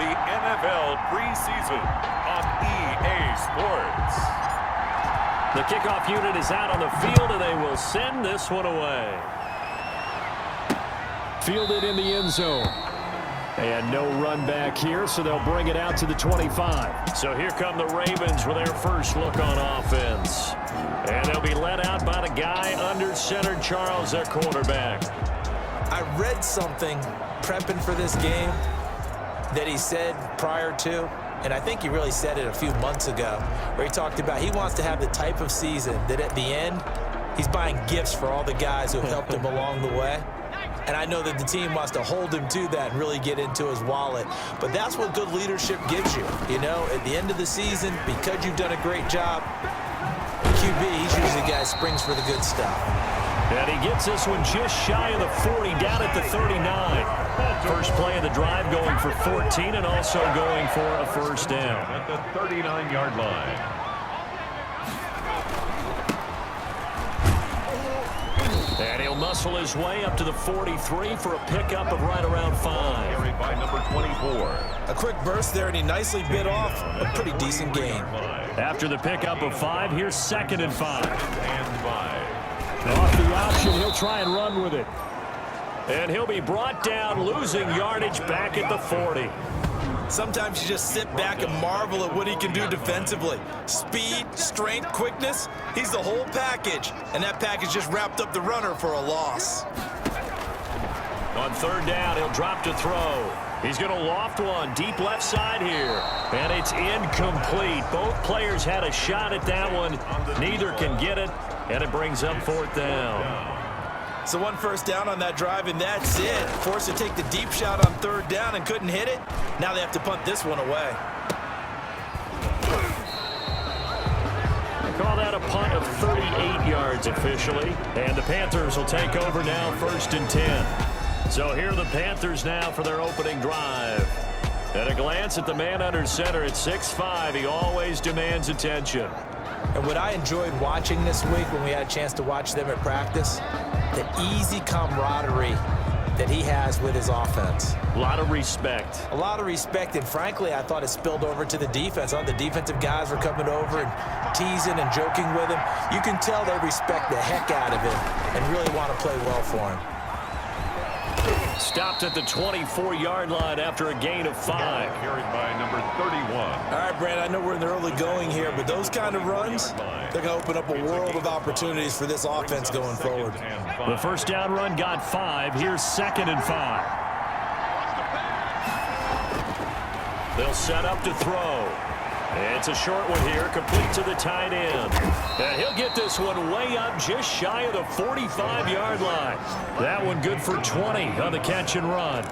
the NFL preseason on EA Sports. The kickoff unit is out on the field, and they will send this one away. Fielded in the end zone. And no run back here, so they'll bring it out to the 25. So here come the Ravens with their first look on offense. And they'll be led out by the guy under center, Charles, their quarterback. I read something prepping for this game that he said prior to, and I think he really said it a few months ago, where he talked about he wants to have the type of season that at the end, he's buying gifts for all the guys who have helped him along the way. And I know that the team wants to hold him to that and really get into his wallet. But that's what good leadership gives you. You know, at the end of the season, because you've done a great job, QB, he's usually the guy who springs for the good stuff. And he gets this one just shy of the 40, down at the 39. First play of the drive going for 14 and also going for a first down. At the 39-yard line. And he'll muscle his way up to the 43 for a pickup of right around 5. Carried by number 24. A quick burst there, and he nicely bit off a pretty decent gain. After the pickup of 5, here's 2nd and 5. And 5. Off the option, he'll try and run with it. And he'll be brought down, losing yardage back at the 40. Sometimes you just sit back and marvel at what he can do defensively. Speed, strength, quickness, he's the whole package. And that package just wrapped up the runner for a loss. On 3rd down, he'll drop to throw. He's going to loft one deep left side here. And it's incomplete. Both players had a shot at that one. Neither can get it. And it brings up 4th down. So 1 first down on that drive, and that's it. Forced to take the deep shot on 3rd down and couldn't hit it. Now they have to punt this one away. They call that a punt of 38 yards officially. And the Panthers will take over now, 1st and 10. So here are the Panthers now for their opening drive. At a glance at the man under center at 6'5", he always demands attention. And what I enjoyed watching this week when we had a chance to watch them at practice, the easy camaraderie that he has with his offense. A lot of respect. A lot of respect, and frankly, I thought it spilled over to the defense. All the defensive guys were coming over and teasing and joking with him. You can tell they respect the heck out of him and really want to play well for him. Stopped at the 24-yard line after a gain of 5. Carried by number 31. All right, Brand, I know we're in the early going here, but those kind of runs, they're going to open up a world of opportunities for this offense going forward. The first down run got 5. Here's 2nd and 5. They'll set up to throw. It's a short one here, complete to the tight end. And he'll get this one way up just shy of the 45-yard line. That one good for 20 on the catch and run.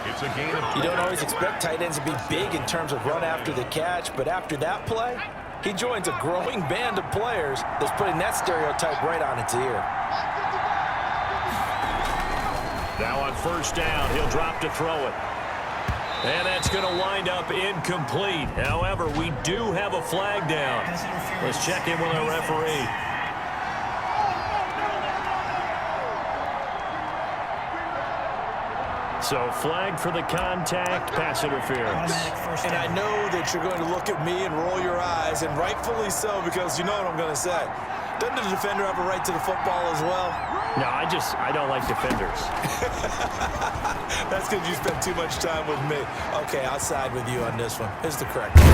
It's a gain of 12. You don't always expect tight ends to be big in terms of run after the catch, but after that play, he joins a growing band of players that's putting that stereotype right on its ear. Now on 1st down, he'll drop to throw it. And that's going to wind up incomplete. However, we do have a flag down. Let's check in with our referee. So flag for the contact, pass interference. And I know that you're going to look at me and roll your eyes, and rightfully so, because you know what I'm going to say. Doesn't the defender have a right to the football as well? No, I don't like defenders. That's because you spent too much time with me. Okay, I'll side with you on this one. Here's the correct one.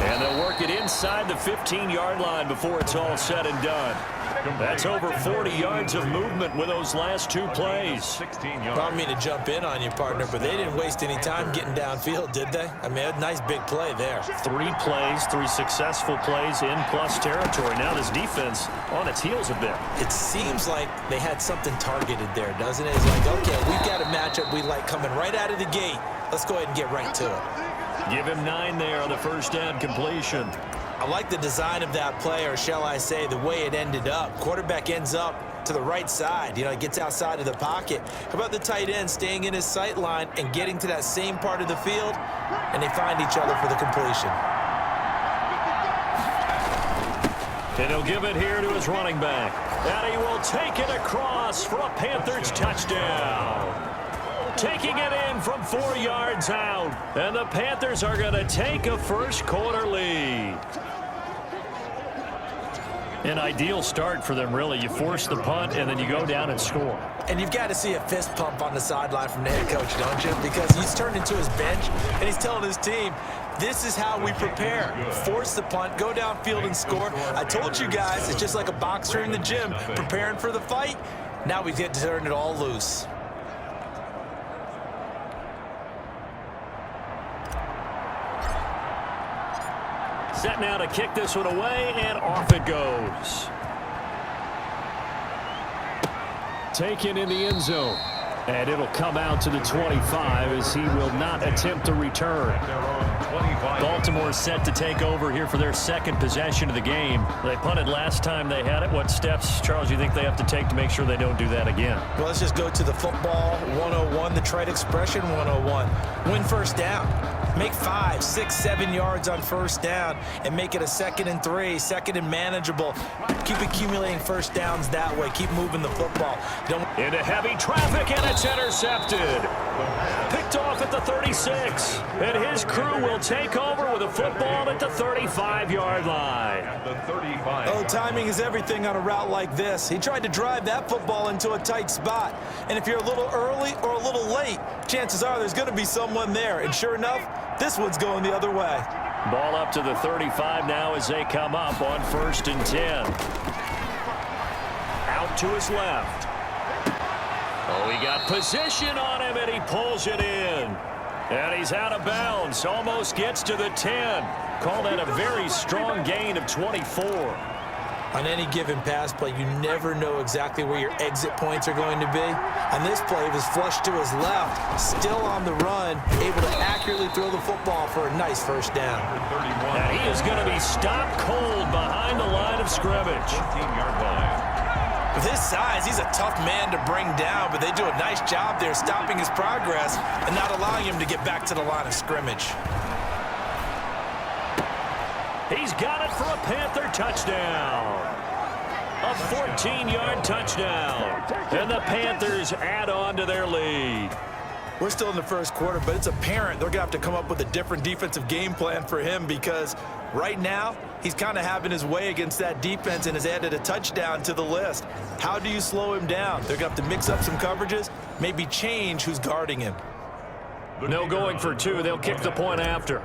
And they'll work it inside the 15-yard line before it's all said and done. That's over 40 yards of movement with those last 2 plays. 16 I yards. don't mean to jump in on you, partner, but they didn't waste any time getting downfield, did they? I mean, a nice big play there. 3 plays, 3 successful plays in plus territory. Now this defense on its heels a bit. It seems like they had something targeted there, doesn't it? It's like, okay, we've got a matchup we like coming right out of the gate. Let's go ahead and get right to it. Give him 9 there on the first down completion. I like the design of that play, or shall I say the way it ended up. Quarterback ends up to the right side. You know, he gets outside of the pocket. How about the tight end staying in his sight line and getting to that same part of the field, and they find each other for the completion. And he'll give it here to his running back. And he will take it across for a Panthers touchdown. taking it in from 4 yards out. And the Panthers are going to take a first quarter lead. An ideal start for them, really. You force the punt, and then you go down and score. And you've got to see a fist pump on the sideline from the head coach, don't you? Because he's turned into his bench, and he's telling his team, this is how we prepare. Force the punt, go downfield and score. I told you guys, it's just like a boxer in the gym preparing for the fight. Now we get to turn it all loose. Set now to kick this one away, and off it goes. Taken in the end zone. And it'll come out to the 25 as he will not attempt to return. Baltimore set to take over here for their second possession of the game. They punted last time they had it. What steps, Charles, you think they have to take to make sure they don't do that again? Well, let's just go to the football 101, the trade expression 101. Win first down. Make 5, 6, 7 yards on first down and make it a 2nd and 3, 2nd and manageable. Keep accumulating first downs that way. Keep moving the football. Into heavy traffic, and it's intercepted. Picked off at the 36. And his crew will take over with a football at the 35-yard line. Oh, timing is everything on a route like this. He tried to drive that football into a tight spot. And if you're a little early or a little late, chances are there's going to be someone there. And sure enough, this one's going the other way. Ball up to the 35 now as they come up on 1st and 10. Out to his left. Oh, he got position on him, and he pulls it in. And he's out of bounds. Almost gets to the 10. Call that a very strong gain of 24. On any given pass play, you never know exactly where your exit points are going to be. On this play, it was flushed to his left, still on the run, able to accurately throw the football for a nice first down. And he is going to be stopped cold behind the line of scrimmage. 15-yard line. With his size, he's a tough man to bring down, but they do a nice job there stopping his progress and not allowing him to get back to the line of scrimmage. He's got it for a Panther touchdown. A 14-yard touchdown. And the Panthers add on to their lead. We're still in the first quarter, but it's apparent they're going to have to come up with a different defensive game plan for him because right now he's kind of having his way against that defense and has added a touchdown to the list. How do you slow him down? They're going to have to mix up some coverages, maybe change who's guarding him. No going for 2. They'll kick the point after.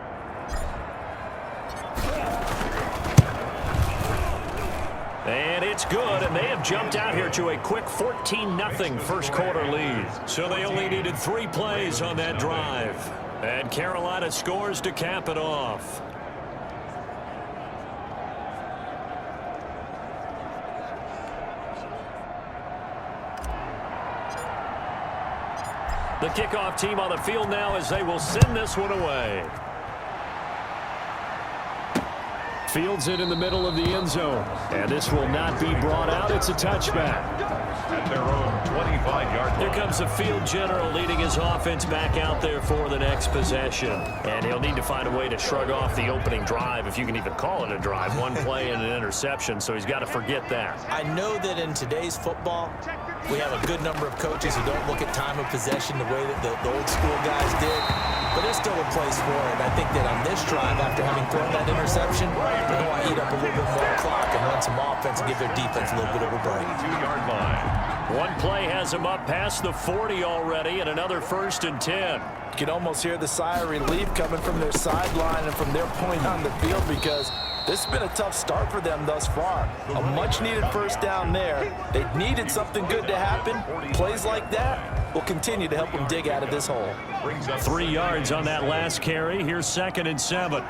And it's good, and they have jumped out here to a quick 14-0 first quarter lead. So they only needed 3 plays on that drive. And Carolina scores to cap it off. The kickoff team on the field now as they will send this one away. Fields it in the middle of the end zone. And this will not be brought out. It's a touchback. At their own 25-yard line. Here comes the field general leading his offense back out there for the next possession. And he'll need to find a way to shrug off the opening drive, if you can even call it a drive. 1 play and an interception, so he's got to forget that. I know that in today's football, we have a good number of coaches who don't look at time of possession the way that the old school guys did. But there's still a place for it. And I think that on this drive, after having thrown that interception, they're going to eat up a little bit more clock and run some offense and give their defense a little bit of a break. 2-yard line. 1 play has him up past the 40 already, and another 1st and 10. You can almost hear the sigh of relief coming from their sideline and from their point on the field because this has been a tough start for them thus far. A much-needed first down there. They needed something good to happen. Plays like that will continue to help them dig out of this hole. 3 yards on that last carry. Here's 2nd and 7.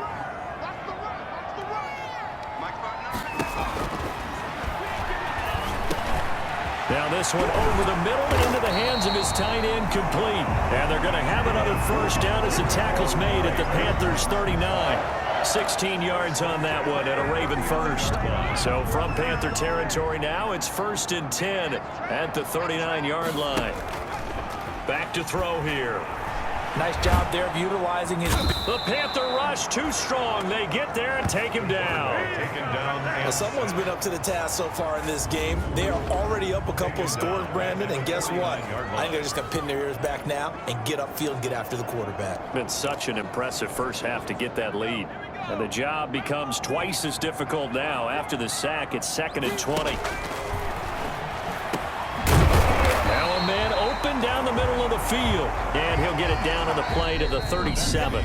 Now this one over the middle into the hands of his tight end, complete. And they're going to have another first down as the tackle's made at the Panthers 39. 16 yards on that one and a Raven first. So from Panther territory now, it's 1st and 10 at the 39-yard line. Back to throw here. Nice job there of utilizing his... The Panther rush too strong. They get there and take him down. Taken down. Well, someone's been up to the task so far in this game. They are already up a couple of scores, Brandon, and guess what? I think they're just going to pin their ears back now and get upfield and get after the quarterback. Been such an impressive first half to get that lead. And the job becomes twice as difficult now. After the sack, it's 2nd and 20. Now a man open down the middle of the field. And he'll get it down on the play to the 37.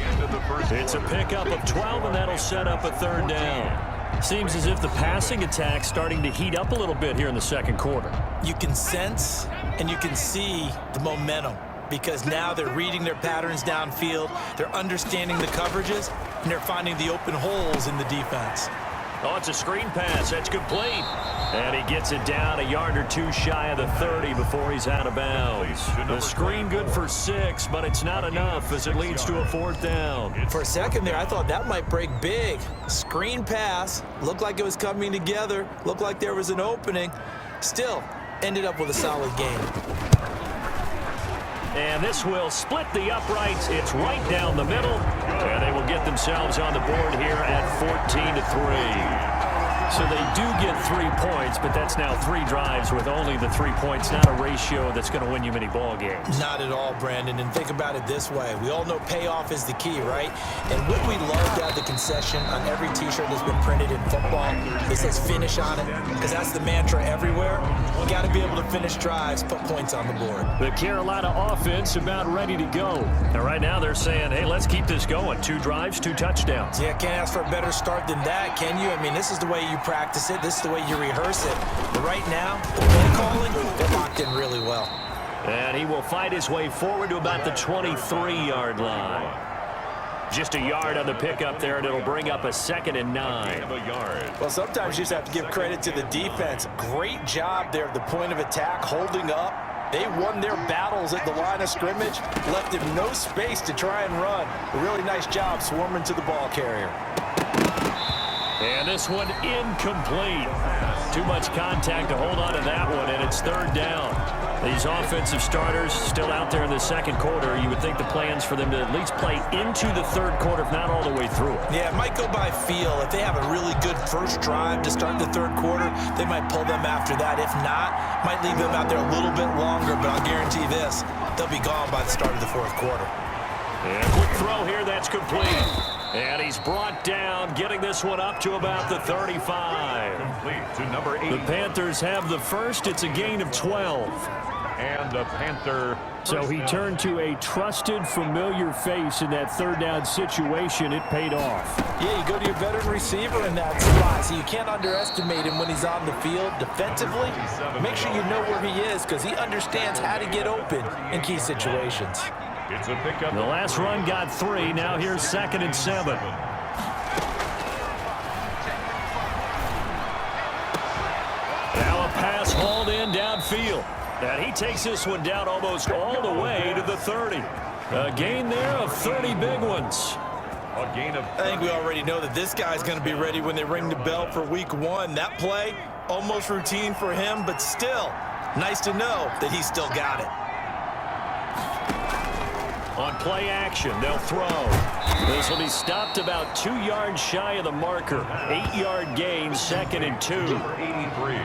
It's a pickup of 12, and that'll set up a 3rd down. Seems as if the passing attack's starting to heat up a little bit here in the 2nd quarter. You can sense and you can see the momentum, because now they're reading their patterns downfield, they're understanding the coverages, and they're finding the open holes in the defense. Oh, it's a screen pass. That's complete. And he gets it down a yard or two shy of the 30 before he's out of bounds. The screen good for 6, but it's not enough as it leads to a 4th down. For a second there, I thought that might break big. Screen pass, looked like it was coming together, looked like there was an opening. Still, ended up with a solid game. And this will split the uprights. It's right down the middle. And they will get themselves on the board here at 14-3. So they do get 3 points, but that's now 3 drives with only the 3 points. Not a ratio that's going to win you many ball games. Not at all, Brandon. And think about it this way. We all know payoff is the key, right? And wouldn't we love to have the concession on every T-shirt that's been printed in football? It says finish on it, because that's the mantra everywhere. You got to be able to finish drives, put points on the board. The Carolina offense about ready to go. And right now they're saying, hey, let's keep this going. 2 drives, 2 touchdowns. Yeah, can't ask for a better start than that, can you? I mean, this is the way you practice it. This is the way you rehearse it. But right now, the play calling, they're locked in really well. And he will fight his way forward to about the 23-yard line. Just a yard on the pickup there, and it'll bring up a 2nd and 9. Well, sometimes you just have to give credit to the defense. Great job there at the point of attack, holding up. They won their battles at the line of scrimmage, left him no space to try and run. A really nice job swarming to the ball carrier. And this one incomplete. Too much contact to hold on to that one, and it's 3rd down. These offensive starters still out there in the 2nd quarter. You would think the plans for them to at least play into the 3rd quarter, if not all the way through it. Yeah, it might go by feel. If they have a really good first drive to start the 3rd quarter, they might pull them after that. If not, might leave them out there a little bit longer, but I'll guarantee this, they'll be gone by the start of the 4th quarter. And a quick throw here, that's complete. And he's brought down, getting this one up to about the 35. Complete to number 8. The Panthers have the first. It's a gain of 12. And the Panther. So he turned to a trusted, familiar face in that 3rd down situation. It paid off. Yeah, you go to your veteran receiver in that spot, so you can't underestimate him when he's on the field defensively. Make sure you know where he is, because he understands how to get open in key situations. It's a pickup. The last run got 3. Now here's 2nd and 7. Now a pass hauled in downfield. And he takes this one down almost all the way to the 30. A gain there of 30 big ones. A gain of... I think we already know that this guy's going to be ready when they ring the bell for week 1. That play, almost routine for him, but still, nice to know that he's still got it. On play action, they'll throw. This will be stopped about 2 yards shy of the marker. 8-yard gain, 2nd and 2. Number 83.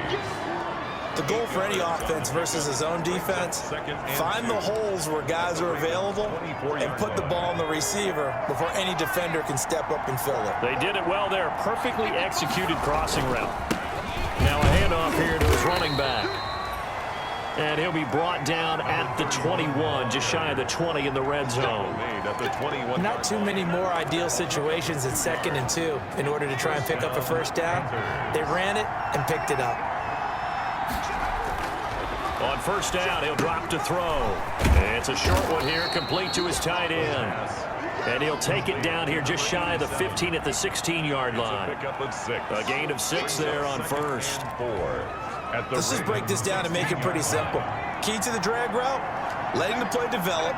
The goal for any offense versus his own defense, find the holes where guys are available and put the ball on the receiver before any defender can step up and fill it. They did it well there. Perfectly executed crossing route. Now a handoff here to his running back. And he'll be brought down at the 21, just shy of the 20 in the red zone. Not too many more ideal situations at 2nd and 2 in order to try and pick up a first down. They ran it and picked it up. On first down, he'll drop to throw. It's a short one here, complete to his tight end. And he'll take it down here just shy of the 15 at the 16-yard line. A gain of 6 there on first. Let's just break this down and make it pretty simple. Key to the drag route, letting the play develop,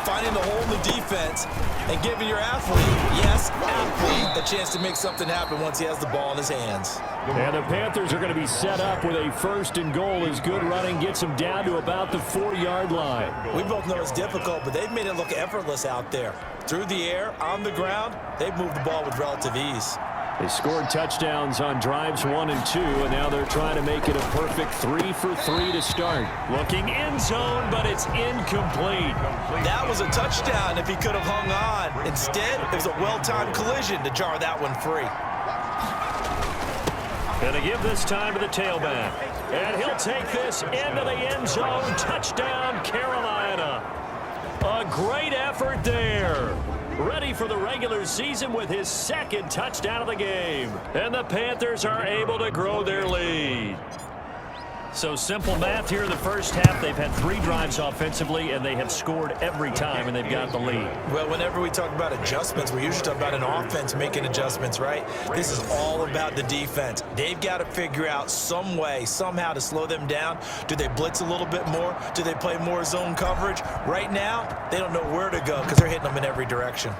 finding the hole in the defense, and giving your athlete, yes, athlete, a chance to make something happen once he has the ball in his hands. And the Panthers are going to be set up with a 1st and goal as good running gets them down to about the 40-yard line. We both know it's difficult, but they've made it look effortless out there. Through the air, on the ground, they've moved the ball with relative ease. They scored touchdowns on drives 1 and 2, and now they're trying to make it a perfect 3 for 3 to start. Looking end zone, but it's incomplete. That was a touchdown if he could have hung on. Instead, it was a well-timed collision to jar that one free. Going to give this time to the tailback. And he'll take this into the end zone. Touchdown, Carolina. A great effort there. Ready for the regular season with his 2nd touchdown of the game. And the Panthers are able to grow their lead. So simple math here in the first half. They've had 3 drives offensively, and they have scored every time, and they've got the lead. Well, whenever we talk about adjustments, we usually talk about an offense making adjustments, right? This is all about the defense. They've got to figure out some way, somehow to slow them down. Do they blitz a little bit more? Do they play more zone coverage? Right now, they don't know where to go because they're hitting them in every direction.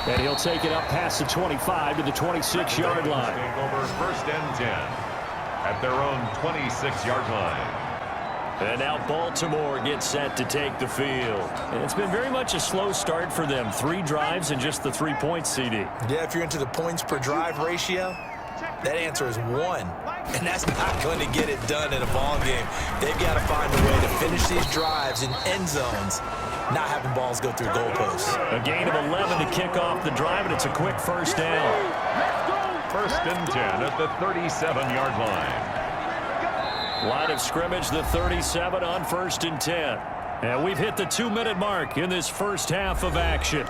And he'll take it up past the 25 to the 26-yard line. Over 1st and 10 at their own 26-yard line. And now Baltimore gets set to take the field. And it's been very much a slow start for them. 3 drives and just the 3 points, CD. Yeah, if you're into the points per drive ratio, that answer is 1. And that's not going to get it done in a ball game. They've got to find a way to finish these drives in end zones, not having balls go through goalposts. A gain of 11 to kick off the drive, and it's a quick 1st down. 1st and 10 at the 37-yard line. Line of scrimmage, the 37 on 1st and 10. And we've hit the 2-minute mark in this first half of action.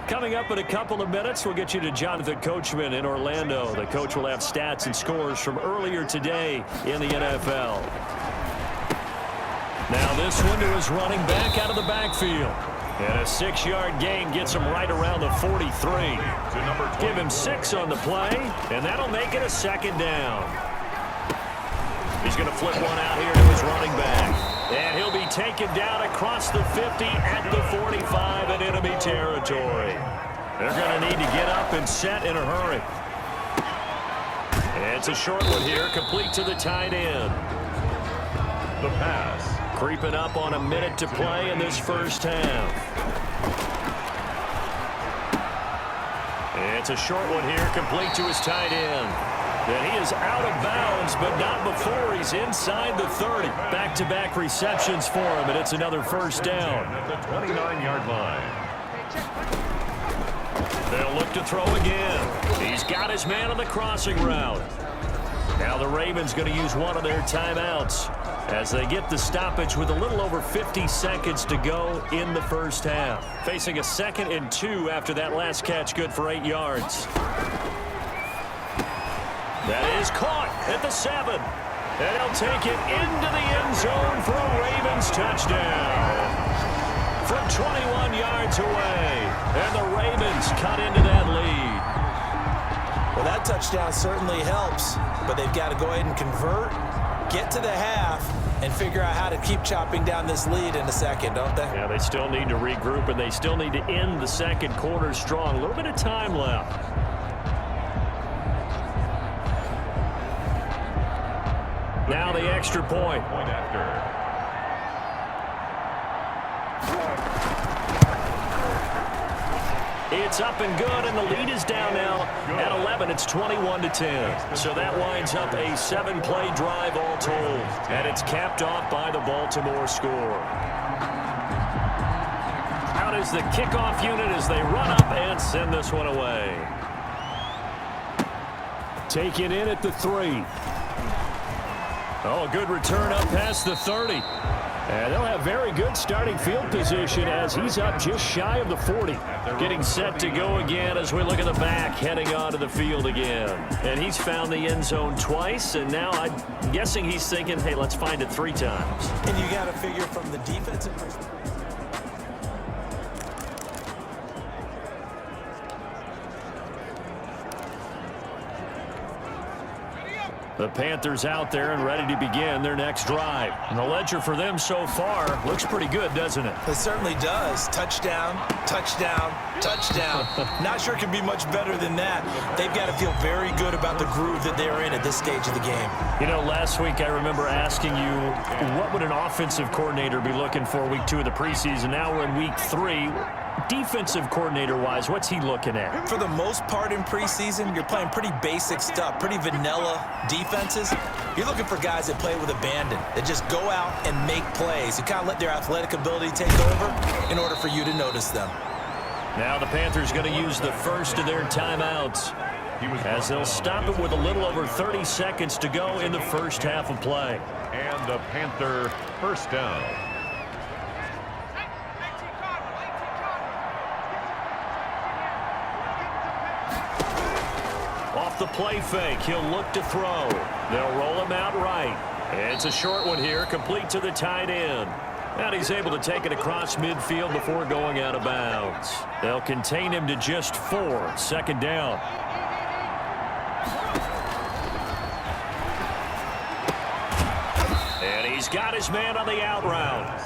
Coming up in a couple of minutes, we'll get you to Jonathan Coachman in Orlando. The coach will have stats and scores from earlier today in the NFL. Now this one to his running back out of the backfield. And a 6-yard gain gets him right around the 43. Give him 6 on the play, and that'll make it a 2nd down. He's going to flip one out here to his running back. And he'll be taken down across the 50 at the 45 in enemy territory. They're going to need to get up and set in a hurry. And it's a short one here, complete to the tight end. The pass. Creeping up on a minute to play in this first half. It's a short one here, complete to his tight end. And he is out of bounds, but not before he's inside the 30. Back-to-back receptions for him, and it's another 1st down. At the 29-yard line. They'll look to throw again. He's got his man on the crossing route. Now the Ravens going to use one of their timeouts as they get the stoppage with a little over 50 seconds to go in the first half. Facing a 2nd and 2 after that last catch, good for 8 yards. That is caught at the 7. And he'll take it into the end zone for a Ravens touchdown. From 21 yards away. And the Ravens cut into that lead. Well, that touchdown certainly helps, but they've got to go ahead and convert, get to the half, and figure out how to keep chopping down this lead in the 2nd, don't they? Yeah, they still need to regroup, and they still need to end the 2nd quarter strong. A little bit of time left. Now the extra point. Point after. It's up and good, and the lead is down now at 11. It's 21-10. So that winds up a 7-play drive all told, and it's capped off by the Baltimore score. Out is the kickoff unit as they run up and send this one away. Taken in at the 3. Oh, a good return up past the 30. And they'll have very good starting field position as he's up just shy of the 40. Getting set to go again as we look at the back, heading onto the field again. And he's found the end zone twice, and now I'm guessing he's thinking, hey, let's find it 3 times. And you got to figure from the defensive perspective. The Panthers out there and ready to begin their next drive. And the ledger for them so far looks pretty good, doesn't it? It certainly does. Touchdown, touchdown, touchdown. Not sure it can be much better than that. They've got to feel very good about the groove that they're in at this stage of the game. You know, last week I remember asking you, what would an offensive coordinator be looking for week 2 of the preseason? Now we're in week 3. Defensive coordinator-wise, what's he looking at? For the most part in preseason, you're playing pretty basic stuff, pretty vanilla defenses. You're looking for guys that play with abandon, that just go out and make plays, and kind of let their athletic ability take over in order for you to notice them. Now the Panthers going to use the first of their timeouts, as they'll stop it with a little over 30 seconds to go in the first half of play. And the Panther first down. Off the play fake, he'll look to throw. They'll roll him out right. It's a short one here, complete to the tight end. And he's able to take it across midfield before going out of bounds. They'll contain him to just 4, second down. And he's got his man on the out route.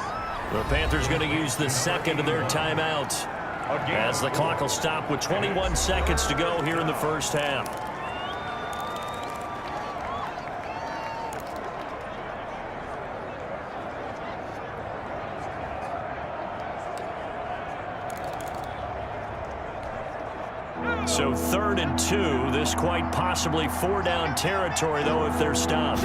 The Panthers going to use the second of their timeouts, as the clock will stop with 21 seconds to go here in the first half. So 3rd and 2, this quite possibly 4-down territory, though, if they're stopped.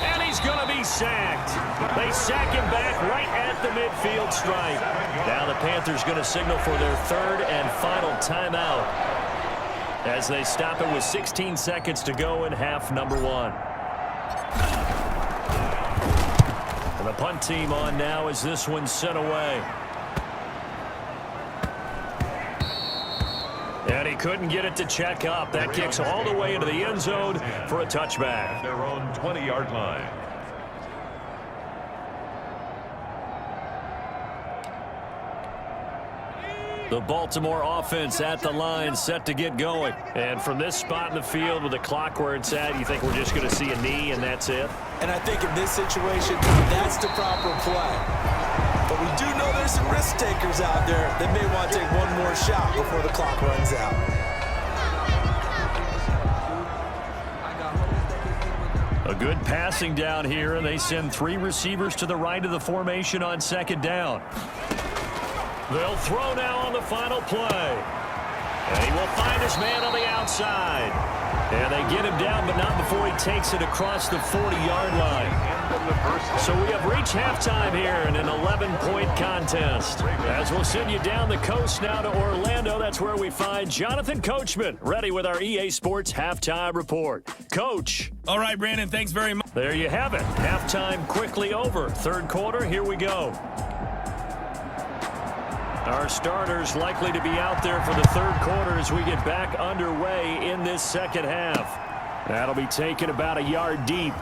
And he's going to be sacked. They sack him back right at the midfield stripe. Now the Panthers going to signal for their 3rd and final timeout, as they stop it with 16 seconds to go in half number 1. And the punt team on now as this one's sent away. And he couldn't get it to check up. That kicks all the way into the end zone for a touchback. At their own 20-yard line. The Baltimore offense at the line, set to get going. And from this spot in the field with the clock where it's at, you think we're just going to see a knee and that's it? And I think in this situation, that's the proper play. But we do know there's some risk takers out there that may want to take one more shot before the clock runs out. A good passing down here, and they send 3 receivers to the right of the formation on second down. They'll throw now on the final play. And he will find his man on the outside. And they get him down, but not before he takes it across the 40-yard line. So we have reached halftime here in an 11-point contest. As we'll send you down the coast now to Orlando, that's where we find Jonathan Coachman, ready with our EA Sports Halftime Report. Coach. All right, Brandon, thanks very much. There you have it. Halftime quickly over. Third quarter, here we go. Our starters likely to be out there for the third quarter as we get back underway in this second half. That'll be taken about a yard deep.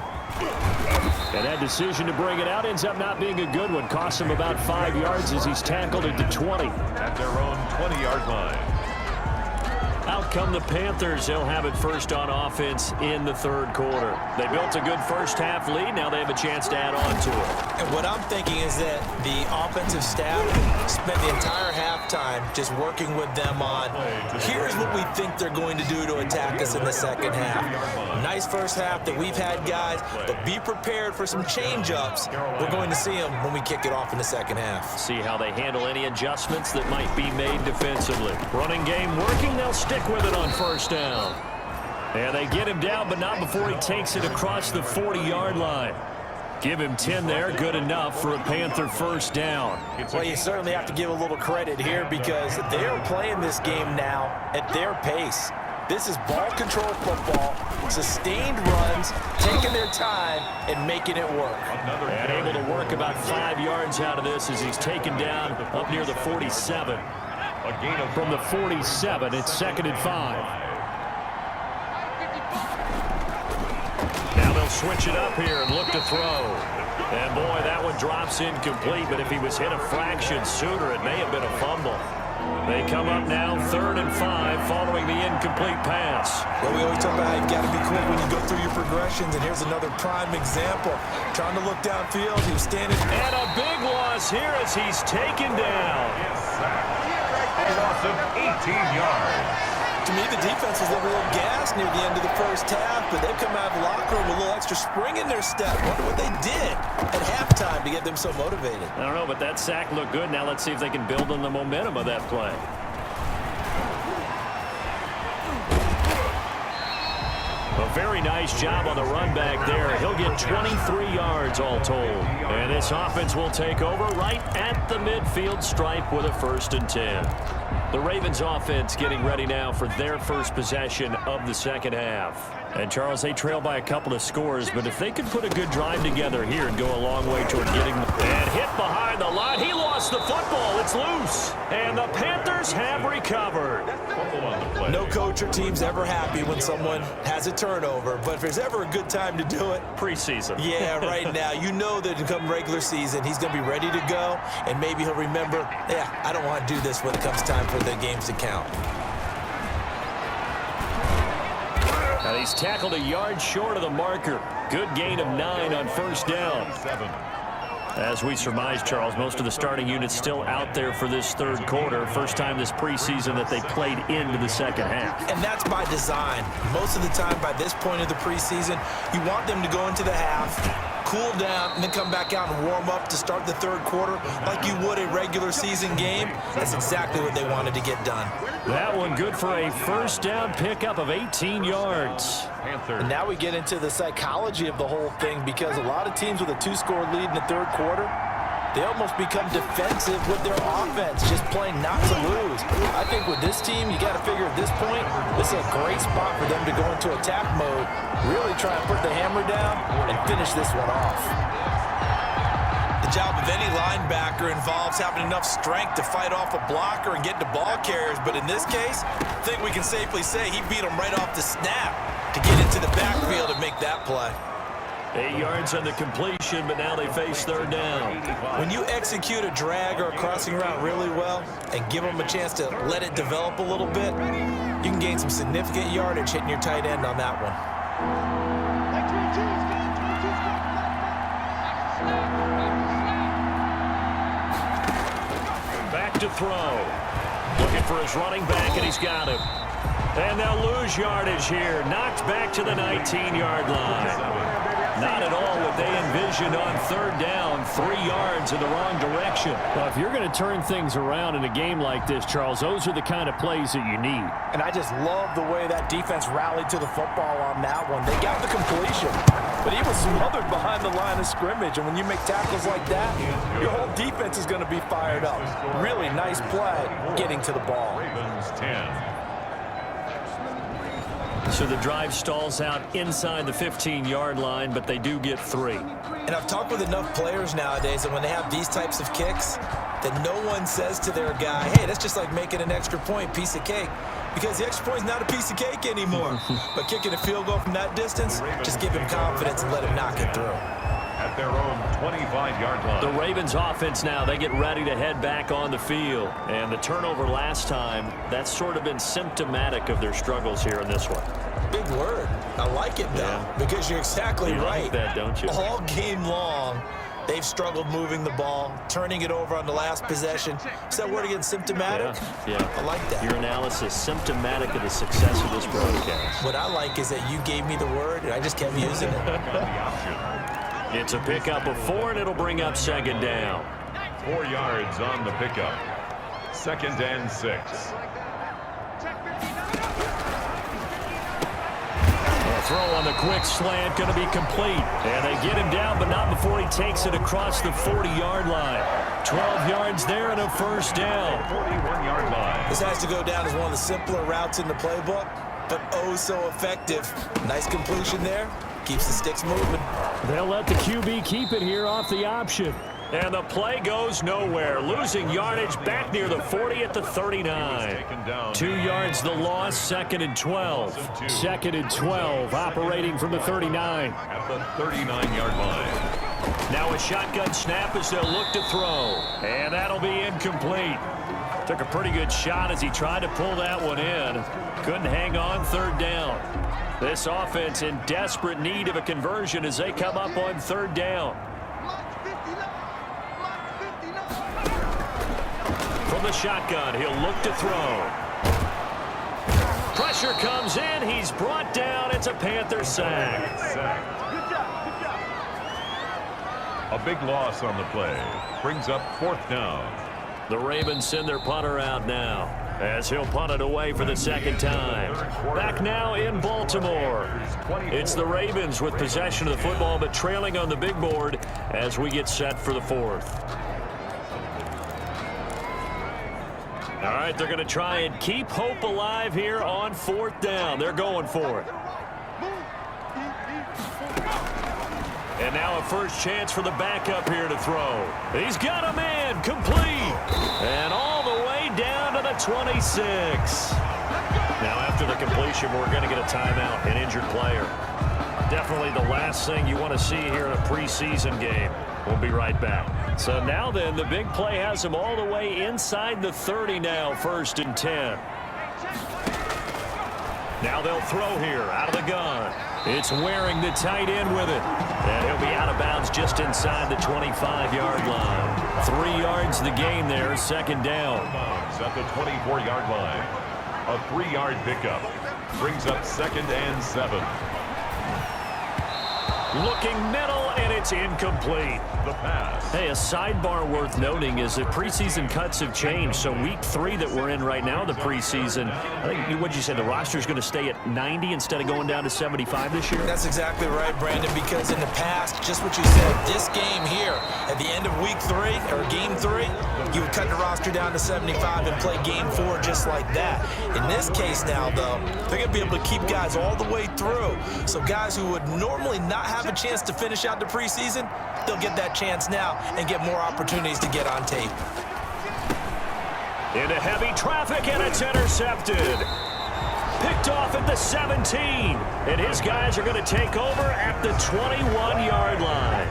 And that decision to bring it out ends up not being a good one. Costs him about 5 yards as he's tackled at the 20. At their own 20-yard line. Out come the Panthers. They'll have it first on offense in the third quarter. They built a good first half lead. Now they have a chance to add on to it. And what I'm thinking is that the offensive staff spent the entire halftime just working with them on, here's what we think they're going to do to attack us in the second half. Nice first half that we've had, guys, but be prepared for some change-ups. We're going to see them when we kick it off in the second half. See how they handle any adjustments that might be made defensively. Running game working. They'll stick with it on first down. And they get him down, but not before he takes it across the 40-yard line. Give him 10 there, good enough for a Panther first down. Well, you certainly have to give a little credit here because they're playing this game now at their pace. This is ball control football, sustained runs, taking their time and making it work. And able to work about 5 yards out of this as he's taken down up near the 47. From the 47, it's 2nd and 5. Now they'll switch it up here and look to throw. And boy, that one drops incomplete, but if he was hit a fraction sooner, it may have been a fumble. They come up now 3rd and 5 following the incomplete pass. Well, we always talk about how you've got to be quick when you go through your progressions, and here's another prime example. Trying to look downfield, he was standing. And a big loss here as he's taken down. A loss of 18 yards. To me, the defense was a little gassed near the end of the first half, but they've come out of the locker room with a little extra spring in their step. Wonder what they did at halftime to get them so motivated. I don't know, but that sack looked good. Now let's see if they can build on the momentum of that play. A very nice job on the run back there. He'll get 23 yards all told. And this offense will take over right at the midfield stripe with a 1st and 10. The Ravens offense getting ready now for their first possession of the second half. And, Charles, they trail by a couple of scores, but if they could put a good drive together here and go a long way toward getting and hit behind the line. He lost the football. It's loose. And the Panthers have recovered. No coach or team's ever happy when someone has a turnover, but if there's ever a good time to do it, preseason. Yeah, right now. You know that come regular season, he's going to be ready to go, and maybe he'll remember, yeah, I don't want to do this when it comes time for the games to count. Now he's tackled a yard short of the marker. Good gain of 9 on 1st down. As we surmise, Charles, most of the starting units still out there for this 3rd quarter. First time this preseason that they played into the second half. And that's by design. Most of the time by this point of the preseason, you want them to go into the half, cool down, and then come back out and warm up to start the 3rd quarter like you would a regular season game. That's exactly what they wanted to get done. That one good for a 1st down pickup of 18 yards. And now we get into the psychology of the whole thing, because a lot of teams with a 2-score lead in the 3rd quarter, they almost become defensive with their offense, just playing not to lose. I think with this team, you got to figure at this point, this is a great spot for them to go into attack mode, really try and put the hammer down and finish this one off. The job of any linebacker involves having enough strength to fight off a blocker and get to ball carriers, but in this case, I think we can safely say he beat him right off the snap to get into the backfield and make that play. 8 yards on the completion, but now they face 3rd down. When you execute a drag or a crossing route really well and give them a chance to let it develop a little bit, you can gain some significant yardage hitting your tight end on that one. Back to throw. Looking for his running back, and he's got him. And they'll lose yardage here. Knocked back to the 19-yard line. Not at all what they envisioned on 3rd down. 3 yards in the wrong direction. Well, if you're going to turn things around in a game like this, Charles, those are the kind of plays that you need. And I just love the way that defense rallied to the football on that one. They got the completion, but he was smothered behind the line of scrimmage. And when you make tackles like that, your whole defense is going to be fired up. Really nice play getting to the ball. Ravens 10. So the drive stalls out inside the 15-yard line, but they do get 3. And I've talked with enough players nowadays that when they have these types of kicks, that no one says to their guy, hey, that's just like making an extra point, piece of cake. Because the extra point is not a piece of cake anymore. But kicking a field goal from that distance, just give him confidence and let him knock it through. At their own 25-yard line. The Ravens offense now, they get ready to head back on the field. And the turnover last time, that's sort of been symptomatic of their struggles here in this one. Big word. I like it, though, because you're exactly right. Like that, don't you? All game long, they've struggled moving the ball, turning it over on the last possession. Is that word again, symptomatic? Yeah. I like that. Your analysis, symptomatic of the success of this broadcast. What I like is that you gave me the word, and I just kept using it. It's a pickup of 4, and it'll bring up 2nd down. 4 yards on the pickup. 2nd and 6. Throw on the quick slant, going to be complete. And they get him down, but not before he takes it across the 40-yard line. 12 yards there and a 1st down. 41-yard line. This has to go down as one of the simpler routes in the playbook, but oh so effective. Nice completion there. Keeps the sticks moving. They'll let the QB keep it here off the option. And the play goes nowhere. Losing yardage back near the 40 at the 39. 2 yards the loss, 2nd and 12. 2nd and 12, operating from the 39. At the 39-yard line. Now a shotgun snap as they'll look to throw. And that'll be incomplete. Took a pretty good shot as he tried to pull that one in. Couldn't hang on third down. This offense in desperate need of a conversion as they come up on third down. From the shotgun, he'll look to throw. Pressure comes in. He's brought down. It's a Panther sack. A big loss on the play. Brings up fourth down. The Ravens send their punter out now as he'll punt it away for the second time. Back now in Baltimore. It's the Ravens with possession of the football but trailing on the big board as we get set for the fourth. All right, they're going to try and keep hope alive here on fourth down. They're going for it. And now a first chance for the backup here to throw. He's got a man, complete. And all the way down to the 26. Now after the completion, we're going to get a timeout, an injured player. Definitely the last thing you want to see here in a preseason game. We'll be right back. So now then, the big play has him all the way inside the 30 now, 1st and 10. Now they'll throw here out of the gun. It's Waring, the tight end, with it. And he'll be out of bounds just inside the 25-yard line. 3 yards the gain there, second down. At the 24-yard line. A 3-yard pickup. Brings up 2nd and 7. Looking middle, and it's incomplete. The pass. Hey, a sidebar worth noting is that preseason cuts have changed. So week 3 that we're in right now, the preseason, I think, what'd you say, the roster's going to stay at 90 instead of going down to 75 this year? That's exactly right, Brandon, because in the past, just what you said, this game here, at the end of week 3, or game 3, you would cut the roster down to 75 and play game 4 just like that. In this case now, though, they're going to be able to keep guys all the way through. So guys who would normally not have a chance to finish out the preseason, they'll get that chance now and get more opportunities to get on tape. Into heavy traffic, and it's intercepted. Picked off at the 17, and his guys are going to take over at the 21-yard line.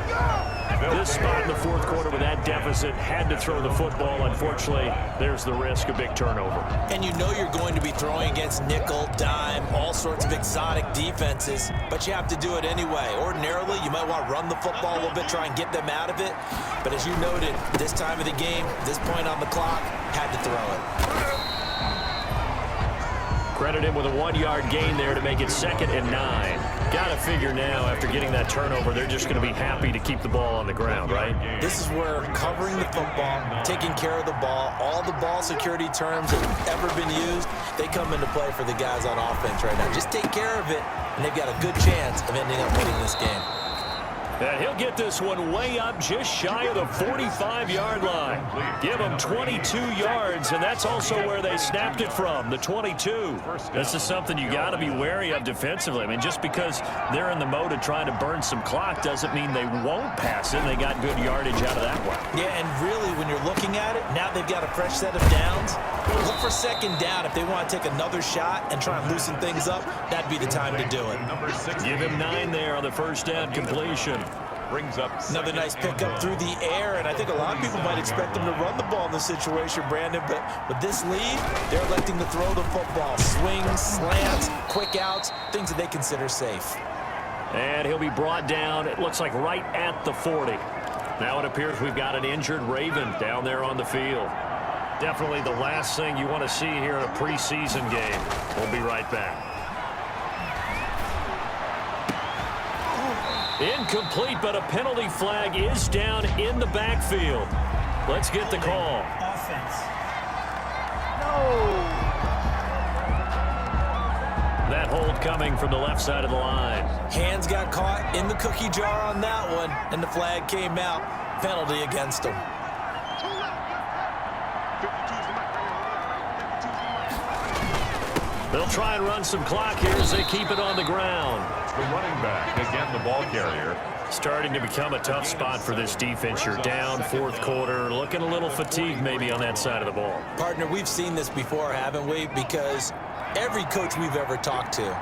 This spot in the fourth quarter with that deficit, had to throw the football. Unfortunately, there's the risk of big turnover. And you know you're going to be throwing against nickel, dime, all sorts of exotic defenses, but you have to do it anyway. Ordinarily, you might want to run the football a little bit, try and get them out of it. But as you noted, this time of the game, this point on the clock, had to throw it. Credit him with a 1-yard gain there to make it 2nd and 9. Got to figure now, after getting that turnover, they're just going to be happy to keep the ball on the ground, right? This is where covering the football, taking care of the ball, all the ball security terms that have ever been used, they come into play for the guys on offense right now. Just take care of it, and they've got a good chance of ending up winning this game. And he'll get this one way up just shy of the 45-yard line. Give him 22 yards, and that's also where they snapped it from, the 22. This is something you got to be wary of defensively. I mean, just because they're in the mode of trying to burn some clock doesn't mean they won't pass it. They got good yardage out of that one. Yeah, and really, when you're looking at it, now they've got a fresh set of downs. Look for 2nd down. If they want to take another shot and try and loosen things up, that'd be the time to do it. Give him 9 there on the first down completion. Brings up another nice pickup through the air, and I think a lot of people might expect them to run the ball in this situation, Brandon, but with this lead, they're electing to throw the football. Swings, slants, quick outs, things that they consider safe. And he'll be brought down, it looks like right at the 40. Now it appears we've got an injured Raven down there on the field. Definitely the last thing you want to see here in a preseason game. We'll be right back. Incomplete, but a penalty flag is down in the backfield. Let's get the call. Offense. No. That hold coming from the left side of the line. Hands got caught in the cookie jar on that one, and the flag came out. Penalty against them. They'll try and run some clock here as they keep it on the ground. The running back, again the ball carrier. Starting to become a tough spot for this defense. You're down fourth quarter, looking a little fatigued maybe on that side of the ball. Partner, we've seen this before, haven't we? Because every coach we've ever talked to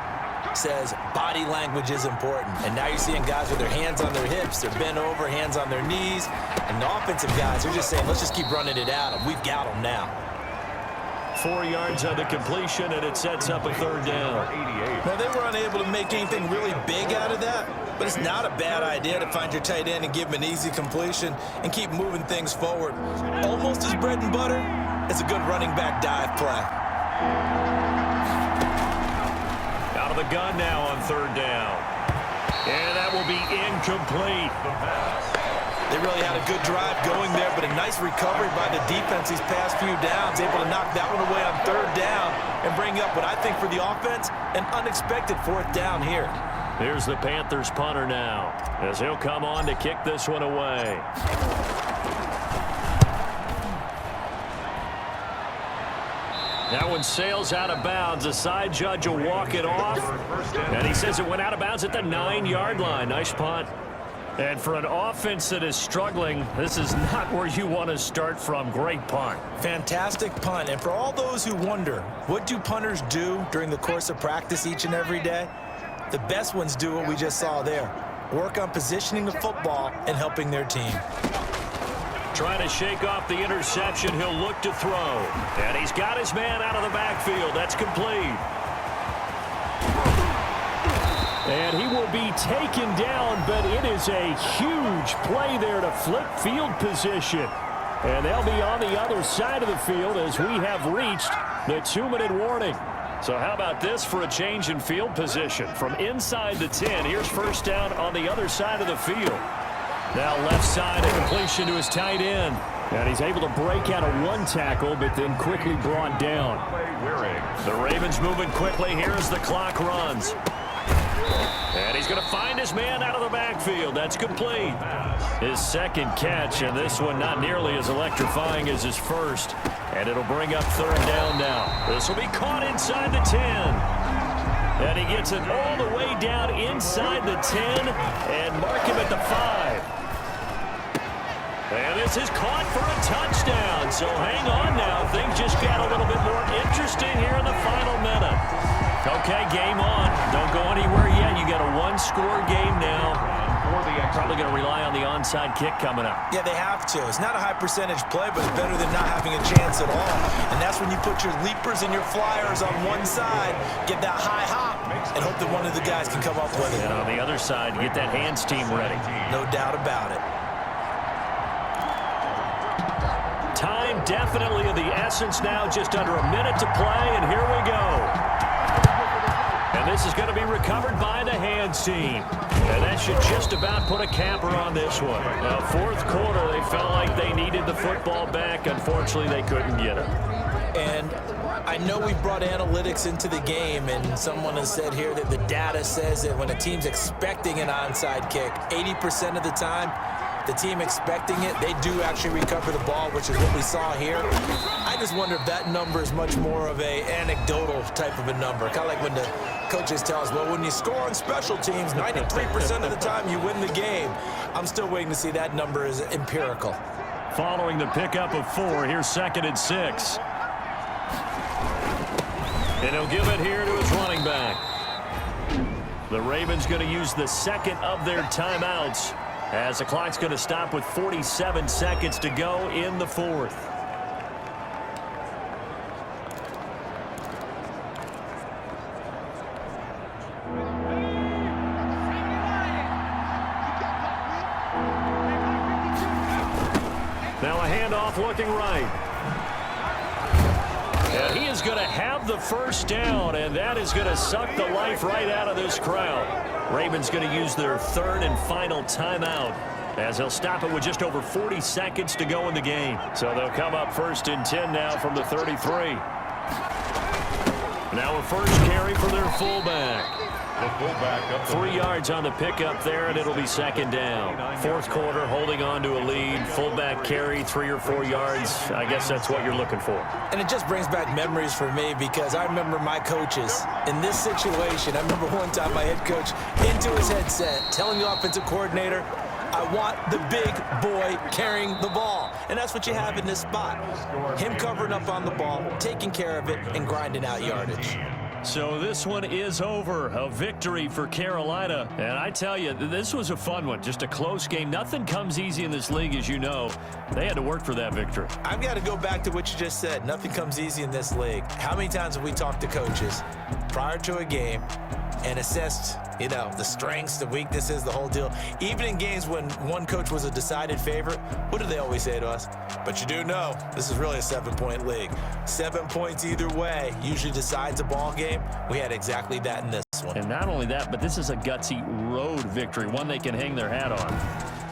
says body language is important. And now you're seeing guys with their hands on their hips, they're bent over, hands on their knees. And the offensive guys are just saying, let's just keep running it at them. We've got them now. 4 yards on the completion, and it sets up a 3rd down. Now, they were unable to make anything really big out of that, but it's not a bad idea to find your tight end and give him an easy completion and keep moving things forward. Almost as bread and butter as a good running back dive play. Out of the gun now on 3rd down. And that will be incomplete. They really had a good drive going there, but a nice recovery by the defense these past few downs, able to knock that one away on 3rd down and bring up what I think for the offense, an unexpected 4th down here. Here's the Panthers punter now, as he'll come on to kick this one away. That one sails out of bounds. The side judge will walk it off, and he says it went out of bounds at the 9-yard line. Nice punt. And for an offense that is struggling, this is not where you want to start from. Great punt. Fantastic punt. And for all those who wonder, what do punters do during the course of practice each and every day? The best ones do what we just saw there. Work on positioning the football and helping their team. Trying to shake off the interception. He'll look to throw. And he's got his man out of the backfield. That's complete. And he will be taken down, but it is a huge play there to flip field position. And they'll be on the other side of the field as we have reached the 2-minute warning. So how about this for a change in field position? From inside the 10, here's 1st down on the other side of the field. Now left side, a completion to his tight end. And he's able to break out of 1 tackle, but then quickly brought down. The Ravens moving quickly here as the clock runs. And he's going to find his man out of the backfield. That's complete. His 2nd catch, and this one not nearly as electrifying as his 1st. And it'll bring up 3rd down now. This will be caught inside the 10. And he gets it all the way down inside the 10 and mark him at the 5. And this is caught for a touchdown. So hang on now. Things just got a little bit more interesting here in the final minute. Okay, game on. Don't go anywhere yet. You got a 1-score game now. Probably going to rely on the onside kick coming up. Yeah, they have to. It's not a high percentage play, but it's better than not having a chance at all. And that's when you put your leapers and your flyers on one side, get that high hop, and hope that one of the guys can come up with it. And on the other side, get that hands team ready. No doubt about it. Time definitely of the essence now. Just under a minute to play, and here we go. And this is going to be recovered by the hands team. And that should just about put a capper on this one. Now, 4th quarter, they felt like they needed the football back. Unfortunately, they couldn't get it. And I know we brought analytics into the game, and someone has said here that the data says that when a team's expecting an onside kick, 80% of the time, the team expecting it, they do actually recover the ball, which is what we saw here. I just wonder if that number is much more of a anecdotal type of a number. Kind of like when the coaches tell us, well, when you score on special teams, 93% of the time you win the game. I'm still waiting to see that number is empirical. Following the pickup of 4, here's 2nd and 6. And he'll give it here to his running back. The Ravens going to use the 2nd of their timeouts, as the clock's going to stop with 47 seconds to go in the 4th. Now a handoff looking right. And he is going to have the 1st down, and that is going to suck the life right out of this crowd. Ravens going to use their 3rd and final timeout, as they'll stop it with just over 40 seconds to go in the game. So they'll come up 1st and 10 now from the 33. Now a first carry for their fullback. The fullback up 3 yards on the pickup there, and it'll be 2nd down. 4th quarter, holding on to a lead. Fullback carry, 3 or 4 yards. I guess that's what you're looking for. And it just brings back memories for me, because I remember my coaches in this situation. I remember one time my head coach into his headset telling the offensive coordinator, I want the big boy carrying the ball. And that's what you have in this spot. Him covering up on the ball, taking care of it, and grinding out yardage. So this one is over. A victory for Carolina. And I tell you, this was a fun one. Just a close game. Nothing comes easy in this league, as you know. They had to work for that victory. I've got to go back to what you just said. Nothing comes easy in this league. How many times have we talked to coaches prior to a game and assessed, the strengths, the weaknesses, the whole deal? Even in games when one coach was a decided favorite, what do they always say to us? But you do know this is really a 7-point league. 7 points either way usually decides a ball game. We had exactly that in this one. And not only that, but this is a gutsy road victory, one they can hang their hat on.